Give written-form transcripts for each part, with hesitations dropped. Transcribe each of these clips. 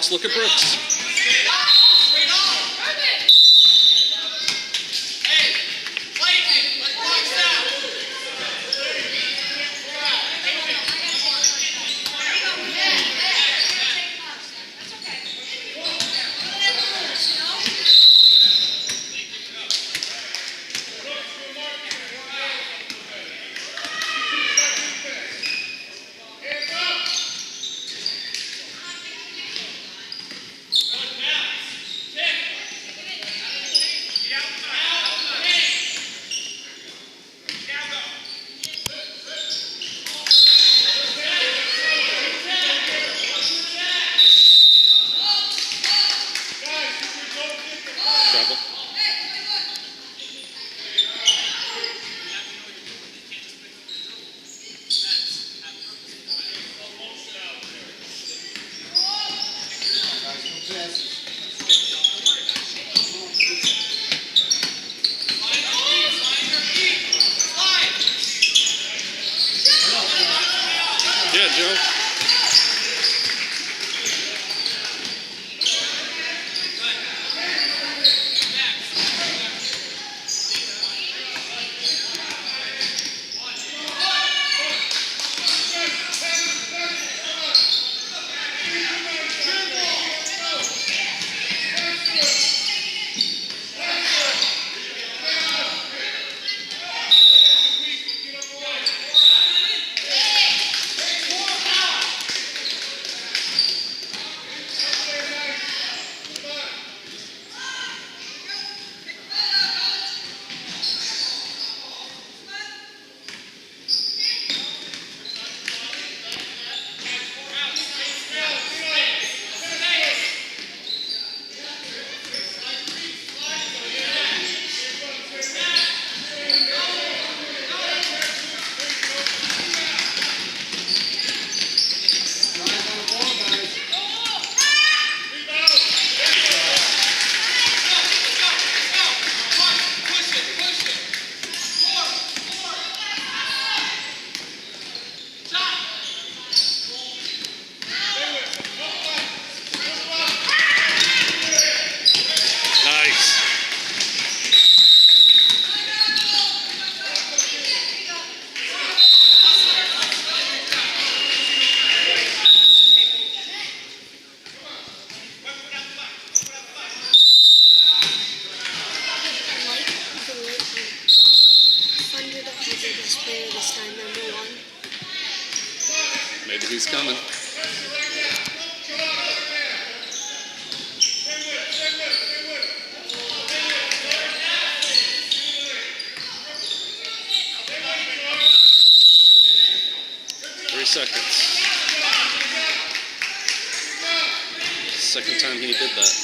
Brooks. Look at Brooks. Travel. Yeah, Joe. Nice. Maybe he's coming. Seconds. Second time he did that.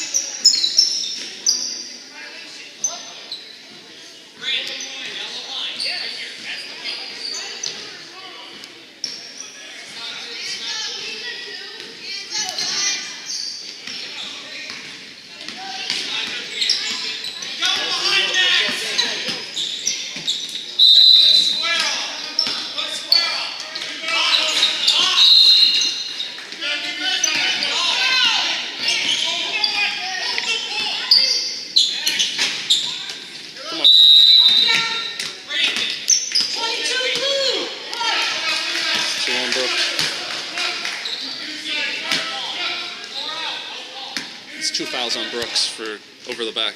It's 2 fouls on Brooks for over the back.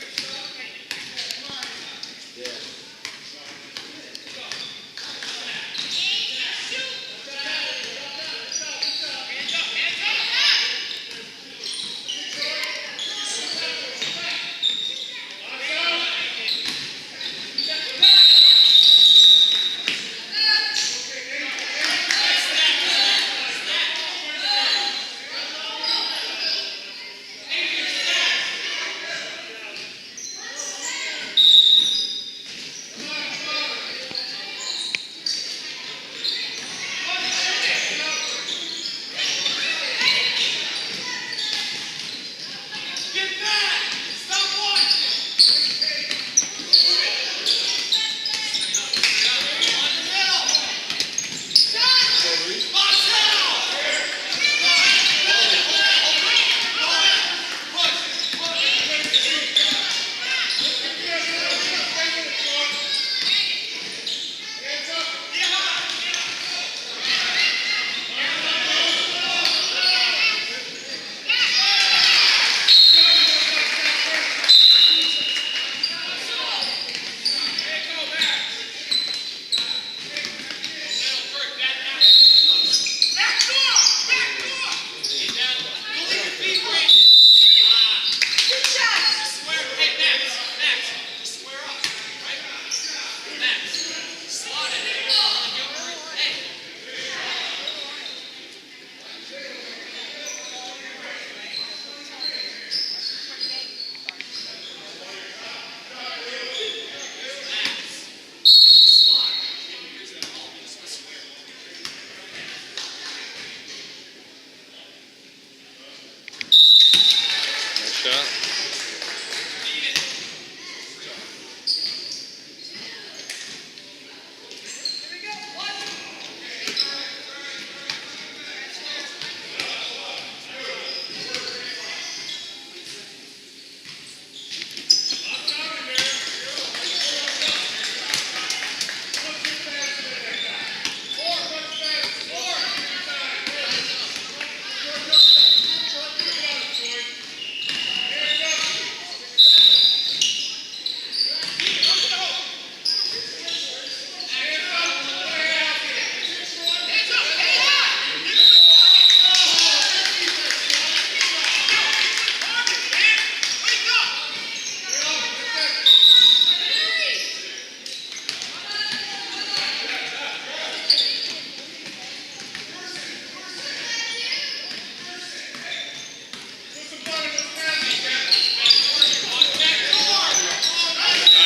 shot.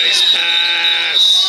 Nice pass.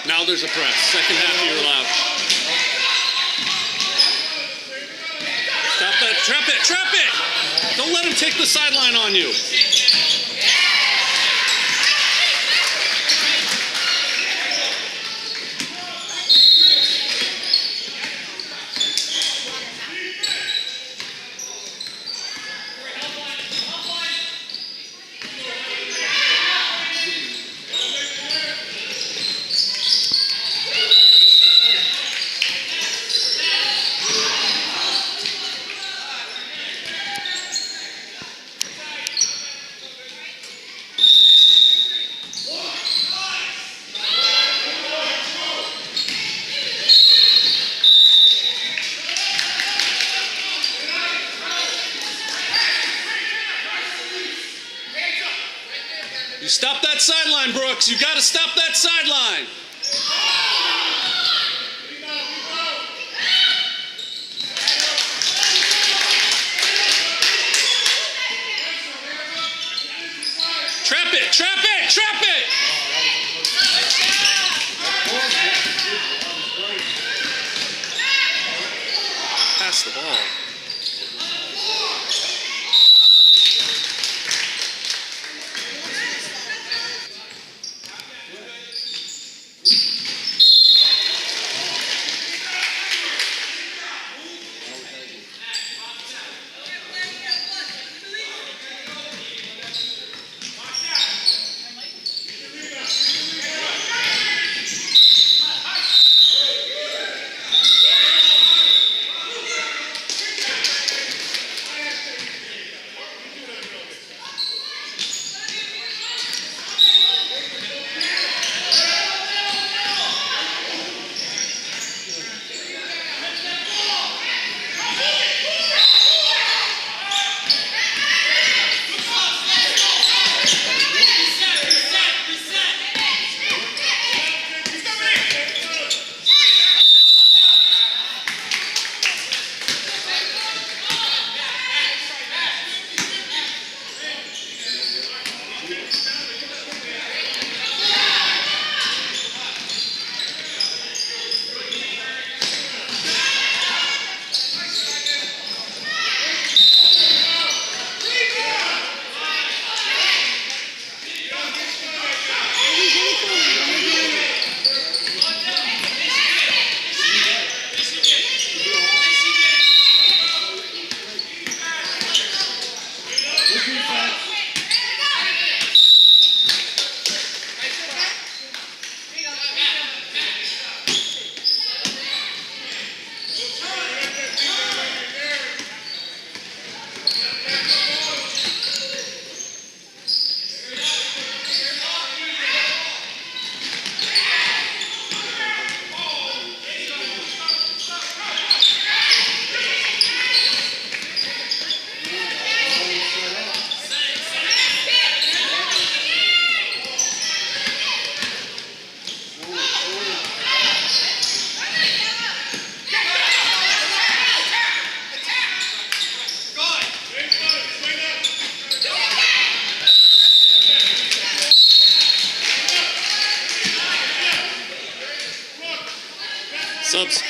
Now there's a press. Second half, you're allowed. Stop that. Trap it. Trap it. Don't let him take the sideline on you. You stop that sideline, Brooks. You got to stop that sideline. Trap it! Trap it! Trap it! Pass the ball. Subs.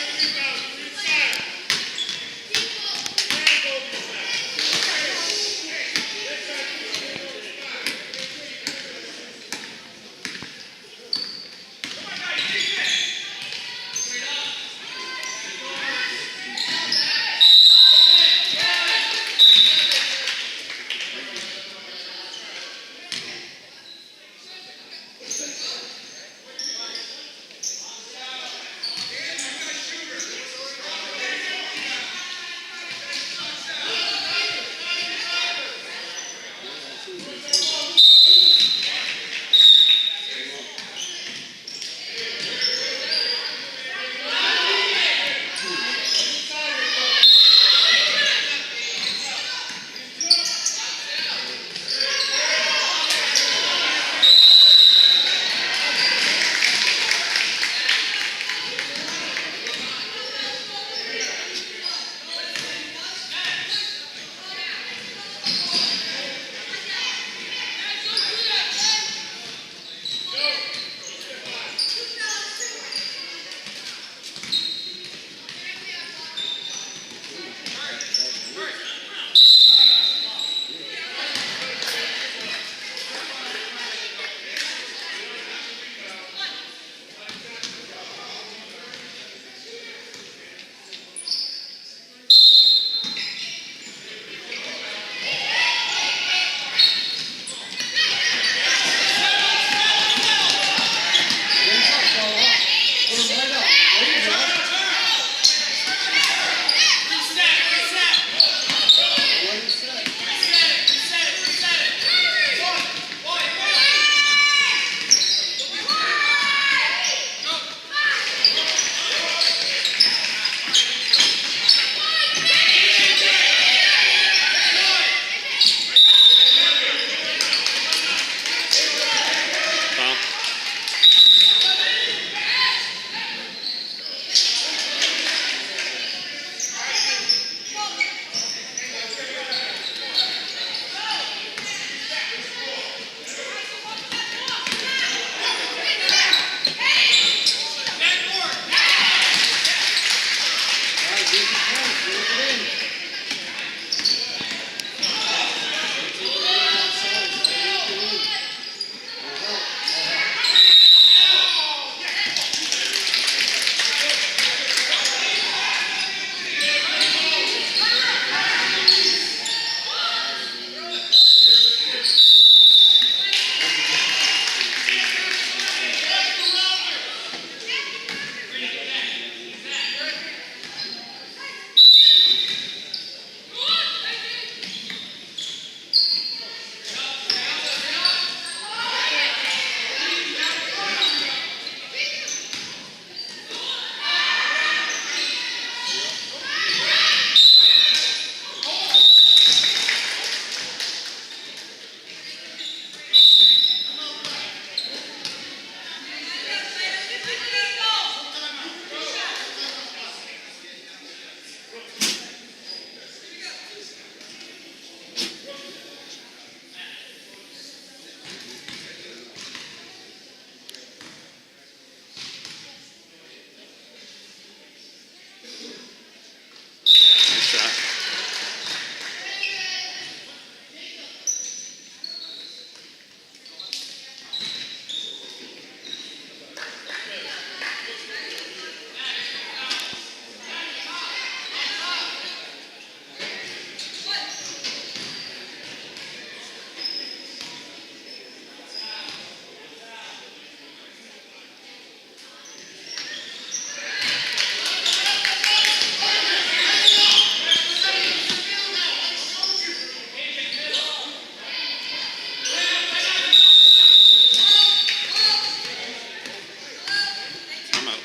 Nice shot. I'm out.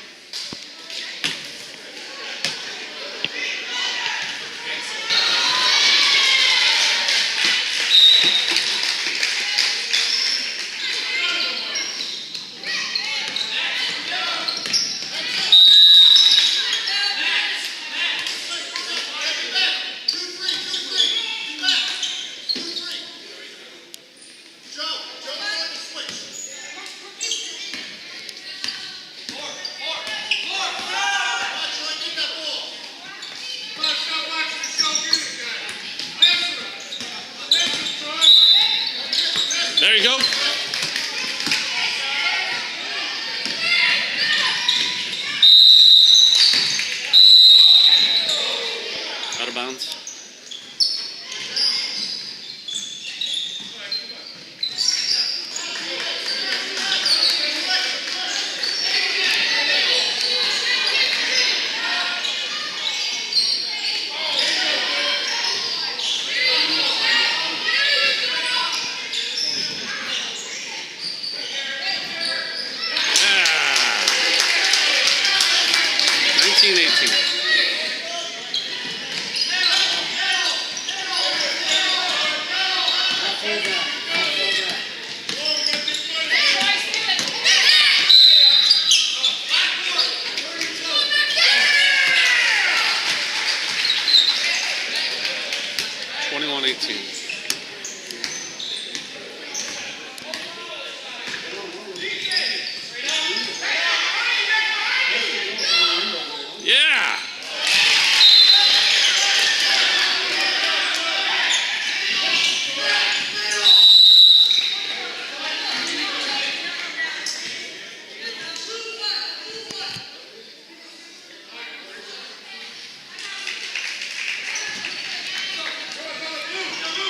There you go. Out of bounds. Ah. 19-18. Yeah.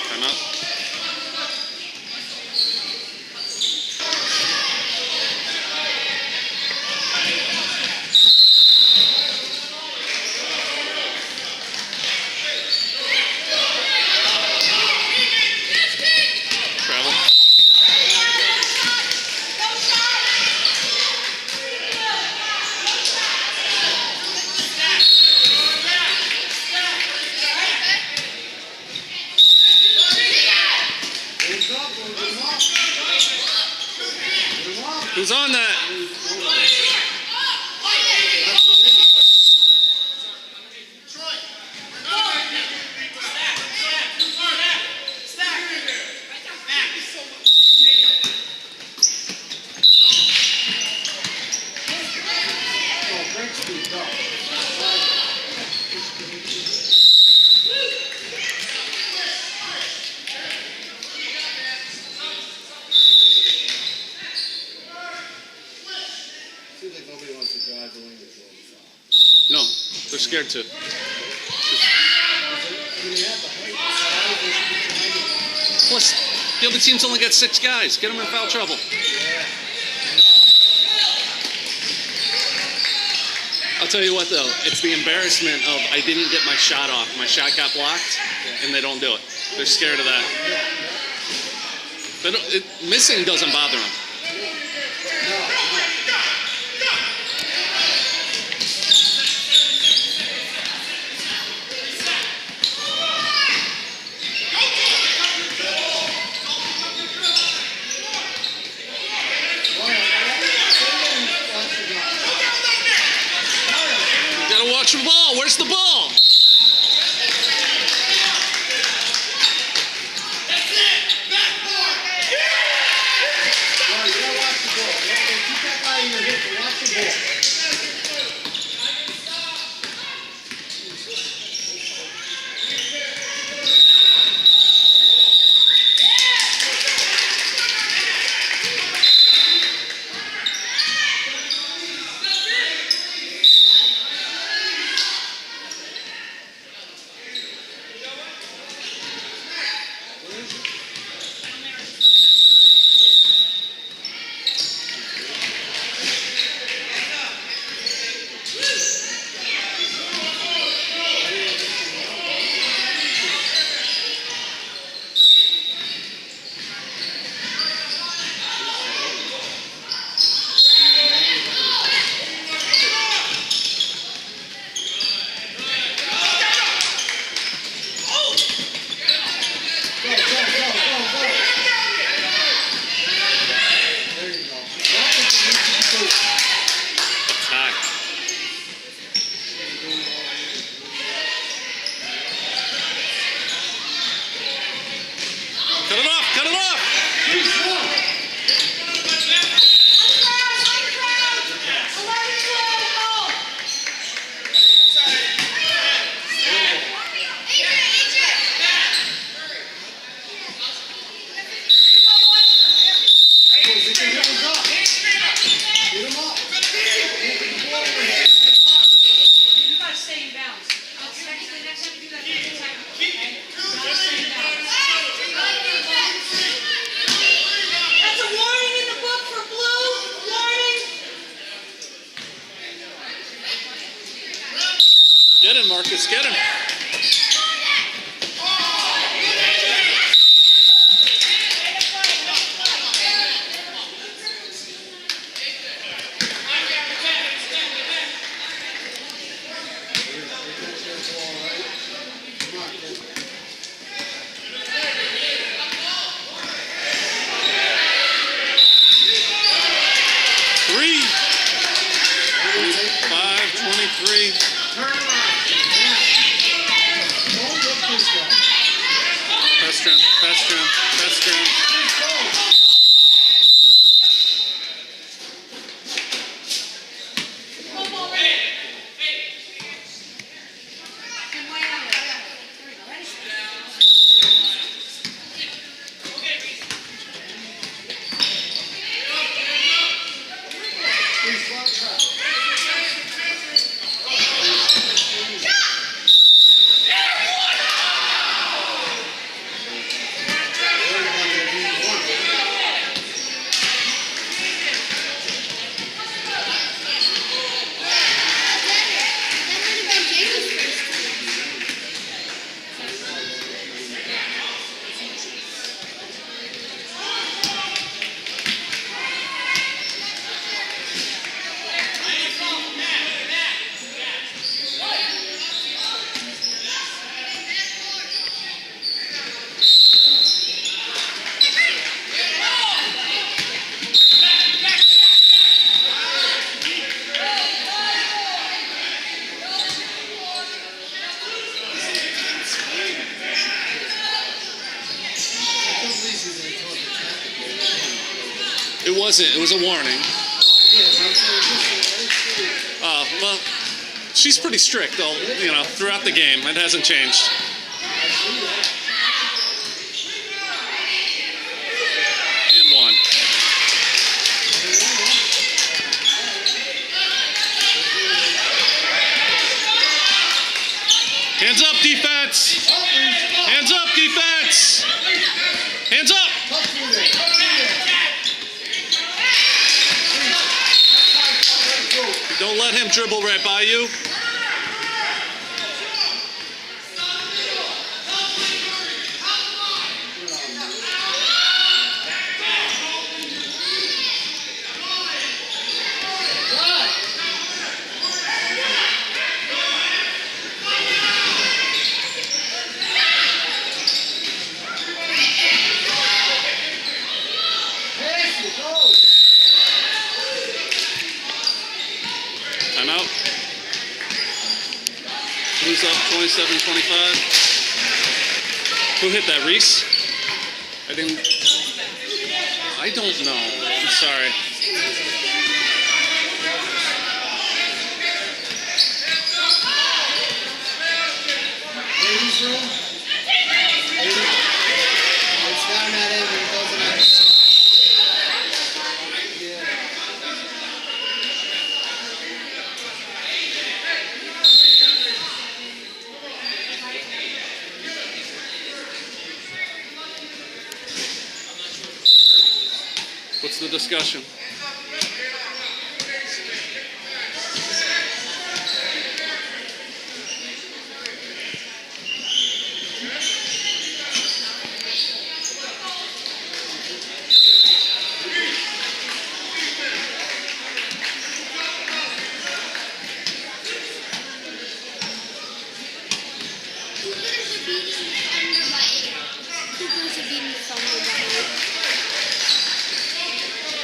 Time out. Travel. Who's on that? Seems like nobody wants to drive the wing with those. No, they're scared to. I mean, they have the height, the size, they should be trying to. Plus, the other team's only got 6 guys. Get them in foul trouble. Yeah. I'll tell you what, though. It's the embarrassment of I didn't get my shot off. My shot got blocked, and they don't do it. They're scared of that. Missing doesn't bother them. Watch the ball. Where's the ball? Get him, Marcus. Get him. It wasn't. It was a warning. Well, she's pretty strict, though, throughout the game. It hasn't changed. And one. Hands up, defense! Hands up, defense! Hands up! Don't let him dribble right by you. Blues up 27-25. Who hit that, Reese? I don't know. I'm sorry. Ladies room. It's down that end and it goes in that side. Yeah. What's the discussion?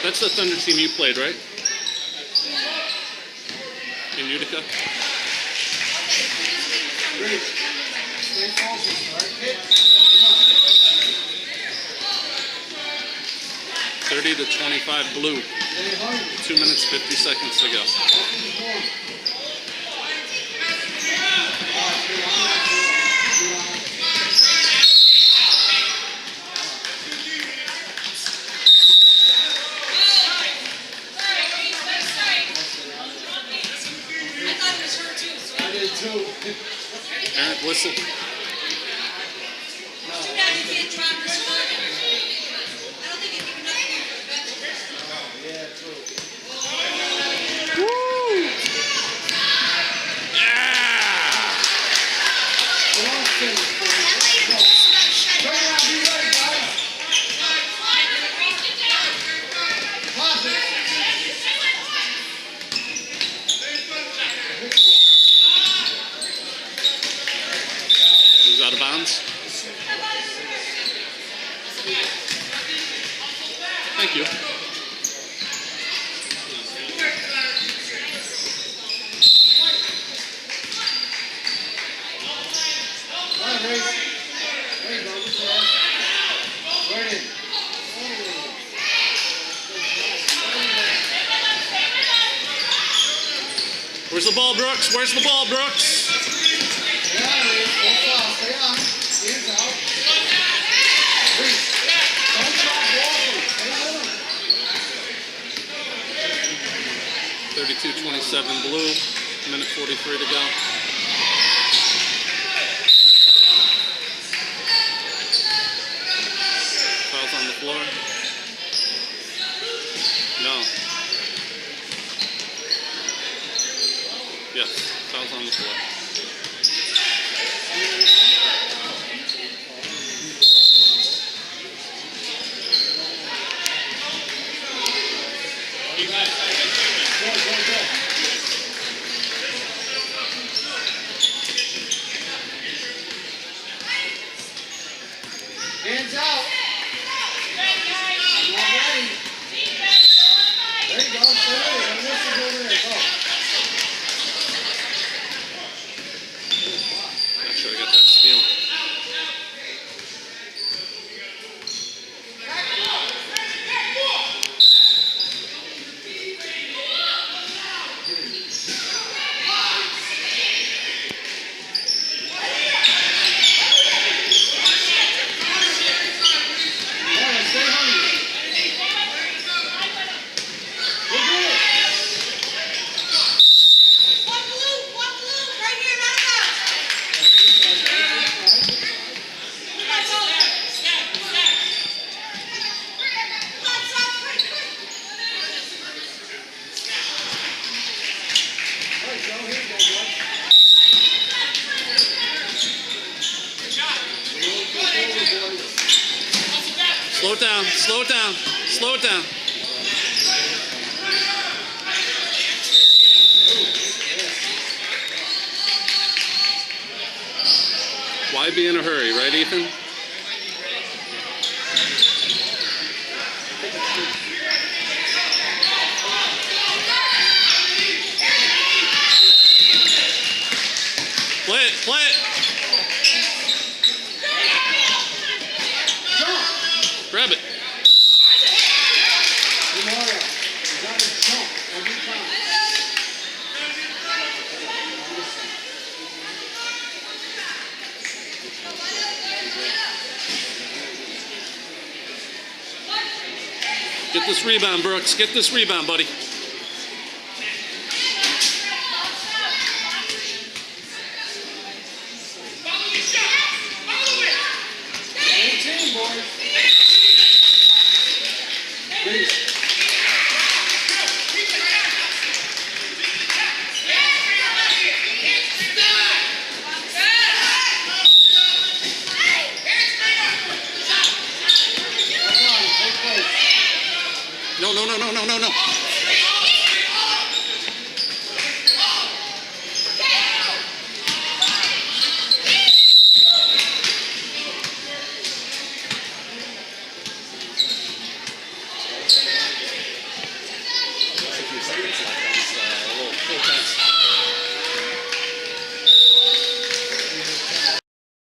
That's the Thunder team you played, right? In Utica? Great. Stay focused, all right? Hit. Come on. 30-25 Blue. Stay hungry. 2 minutes 50 seconds to go. Open the door. I did too. Eric Whistle. Too bad you can't try this one. I don't think it'd be nothing for the Yeah, true. Yeah! Come on, finish, boys. Go. Turn around, be ready, guys. Pop it. Who's out of bounds? Thank you. Come on, Grace. There you go. Good pass. Right in. Where's the ball, Brooks? Where's the ball, Brooks? Stay on, Reese. Don't foul. Stay on. Hands out. Reese. Don't stop walking. Stay on. 32-27 Blue. Minute 43 to go. Fouls on the floor. No. Yes, fouls on the floor. Go, go, go. Hands out. I'm not ready. There you go. Stay ready. Don't miss it over there. Go. Not sure I got that steal. Lauren, stay hungry. We're good. One blue, right here, not All right, Joe, here you go, boy. Slow it down, slow it down, slow it down. Why be in a hurry, right, Ethan? Play it, play Grab it. Tomorrow, you gotta jump every time. Get this rebound, Brooks. Get this rebound, buddy. Same team, boys. Reese. That's on, take place. No, no, no, no, no, no, no.